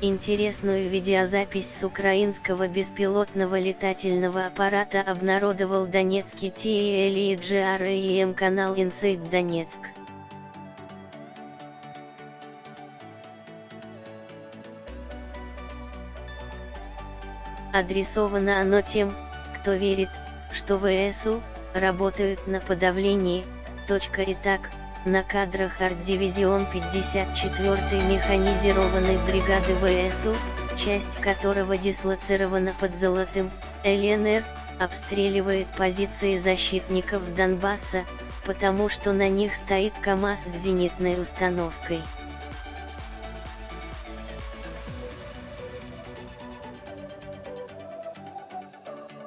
Интересную видеозапись с украинского беспилотного летательного аппарата обнародовал донецкий TLEGRAM канал Inside Донецк. Адресовано оно тем, кто верит, что ВСУ работают на подавлении. Итак, на кадрах арт-дивизион 54-й механизированной бригады ВСУ, часть которого дислоцирована под Золотым, ЛНР, обстреливает позиции защитников Донбасса, потому что на них стоит КАМАЗ с зенитной установкой.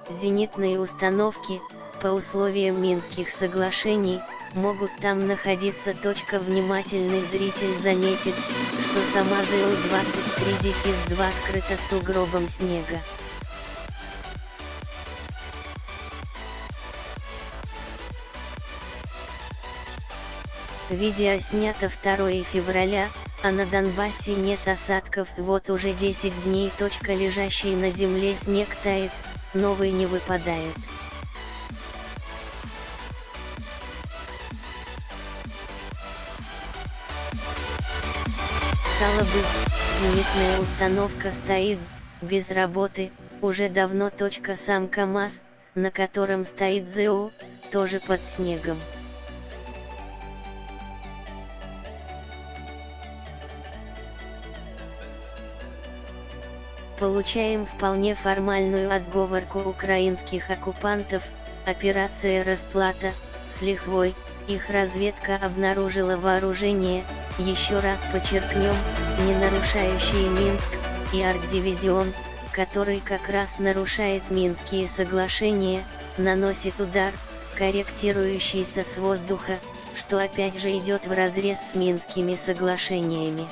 Зенитные установки, по условиям Минских соглашений, могут там находиться. Внимательный зритель заметит, что сама ЗУ-23-2 скрыта сугробом снега. Видео снято 2 февраля, а на Донбассе нет осадков вот уже 10 дней. Лежащий на земле снег тает, новый не выпадает. Стало быть, зенитная установка стоит, без работы, уже давно. Сам КАМАЗ, на котором стоит ЗУ, тоже под снегом. Получаем вполне формальную отговорку украинских оккупантов: операция «Расплата», с лихвой, их разведка обнаружила вооружение, еще раз подчеркнем, не нарушающие Минск, и арт-дивизион, который как раз нарушает Минские соглашения, наносит удар, корректирующийся с воздуха, что опять же идет вразрез с Минскими соглашениями.